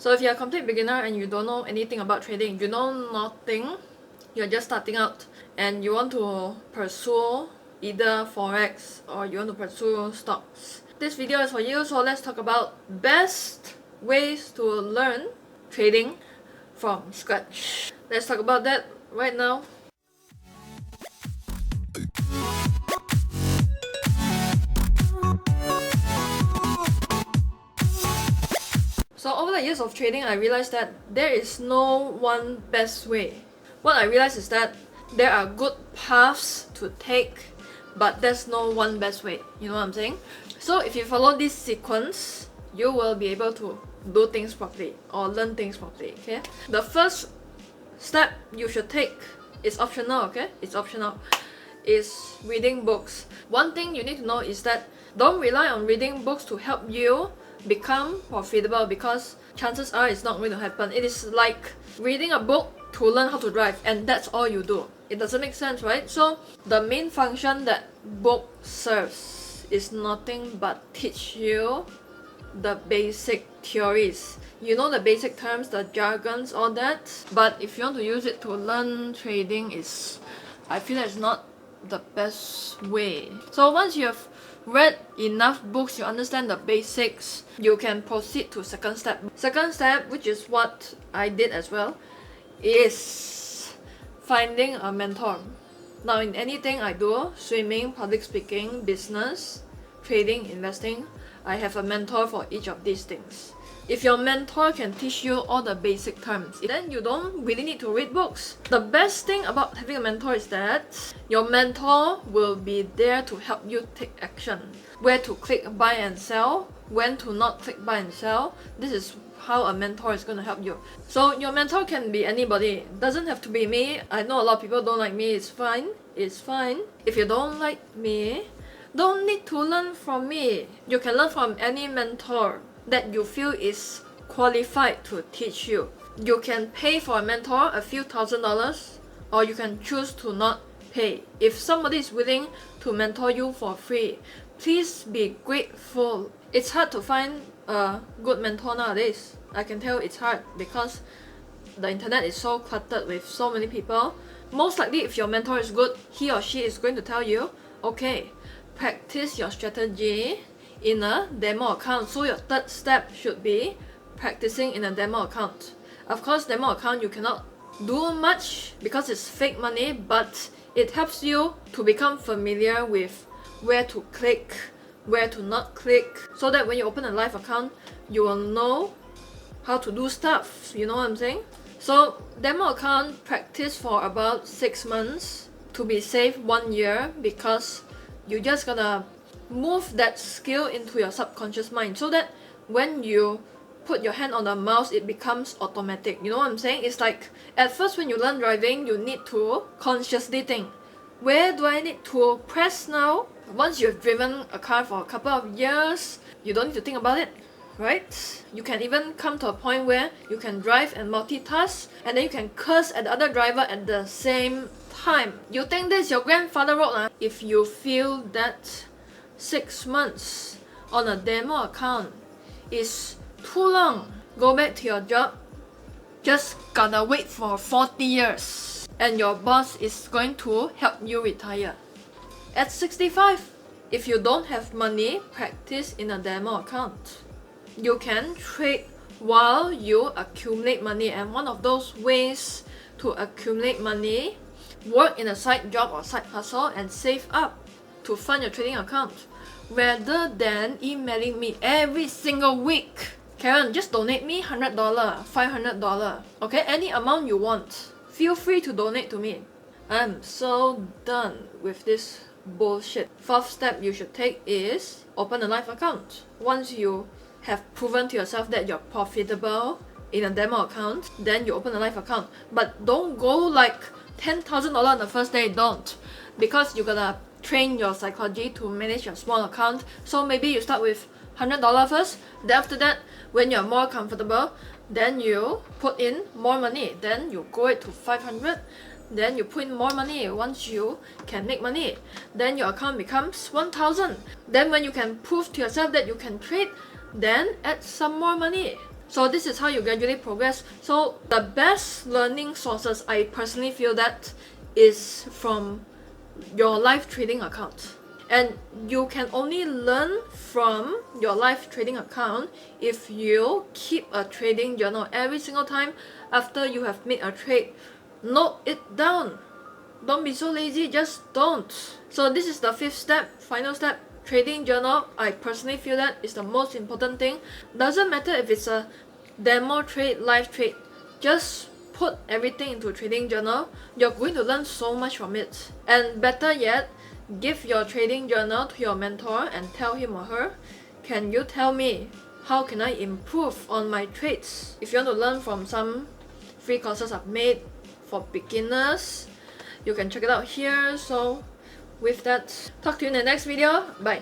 So if you're a complete beginner and you don't know anything about trading, you know nothing, you're just starting out and you want to pursue either forex or you want to pursue stocks, this video is for you. So let's talk about best ways to learn trading from scratch. Let's talk about that right now. So over the years of trading, I realized that there is no one best way. What I realized is that there are good paths to take, but there's no one best way. You know what I'm saying? So if you follow this sequence, you will be able to do things properly or learn things properly, okay? The first step you should take is optional, okay? It's optional. Is reading books. One thing you need to know is that don't rely on reading books to help you become profitable, because chances are it's not going to happen. It is like reading a book to learn how to drive and that's all you do. It doesn't make sense, right? So the main function that book serves is nothing but teach you the basic theories. You know the basic terms, the jargons, all that. But if you want to use it to learn trading, I feel it's not the best way. So once you have read enough books, you understand the basics, you can proceed to second step. Second step, which is what I did as well, is finding a mentor. Now in anything I do, swimming, public speaking, business, trading, investing, I have a mentor for each of these things. If your mentor can teach you all the basic terms, then you don't really need to read books. The best thing about having a mentor is that your mentor will be there to help you take action. Where to click buy and sell, when to not click buy and sell. This is how a mentor is going to help you. So your mentor can be anybody. It doesn't have to be me. I know a lot of people don't like me. It's fine. It's fine. If you don't like me, don't need to learn from me. You can learn from any mentor that you feel is qualified to teach you. You can pay for a mentor a few $1,000s, or you can choose to not pay. If somebody is willing to mentor you for free, please be grateful. It's hard to find a good mentor nowadays. I can tell it's hard because the internet is so cluttered with so many people. Most likely if your mentor is good, he or she is going to tell you, okay, practice your strategy in a demo account. So your third step should be practicing in a demo account. Of course, demo account you cannot do much because it's fake money, but it helps you to become familiar with where to click, where to not click, so that when you open a live account, you will know how to do stuff. You know what I'm saying? So demo account, practice for about 6 months to be safe 1 year, because you just gotta move that skill into your subconscious mind so that when you put your hand on the mouse, it becomes automatic. You know what I'm saying? It's like at first when you learn driving, you need to consciously think, where do I need to press now? Once you've driven a car for a couple of years, you don't need to think about it, right? You can even come to a point where you can drive and multitask, and then you can curse at the other driver at the same time. You think this your grandfather road? If you feel that 6 months on a demo account is too long, go back to your job. Just gotta wait for 40 years and your boss is going to help you retire. At 65, if you don't have money, practice in a demo account. You can trade while you accumulate money, and one of those ways to accumulate money, work in a side job or side hustle and save up to fund your trading account, rather than emailing me every single week. Karen, just donate me $100, $500, okay? Any amount you want. Feel free to donate to me. I'm so done with this bullshit. Fourth step you should take is open a live account. Once you have proven to yourself that you're profitable in a demo account, then you open a live account. But don't go like $10,000 on the first day. Don't, because you gotta train your psychology to manage your small account. So maybe you start with $100 first, then after that, when you're more comfortable, then you put in more money, then you go it to 500, then you put in more money. Once you can make money, then your account becomes 1,000. Then when you can prove to yourself that you can trade, then add some more money. So this is how you gradually progress. So the best learning sources, I personally feel that, is from your live trading account. And you can only learn from your live trading account if you keep a trading journal. Every single time after you have made a trade, note it down. Don't be so lazy, just don't. So this is the 5th step, final step, trading journal. I personally feel that is the most important thing. Doesn't matter if it's a demo trade, live trade, just put everything into a trading journal. You're going to learn so much from it. And better yet, give your trading journal to your mentor and tell him or her, can you tell me how can I improve on my trades? If you want to learn from some free courses I've made for beginners, you can check it out here. So with that, talk to you in the next video. Bye.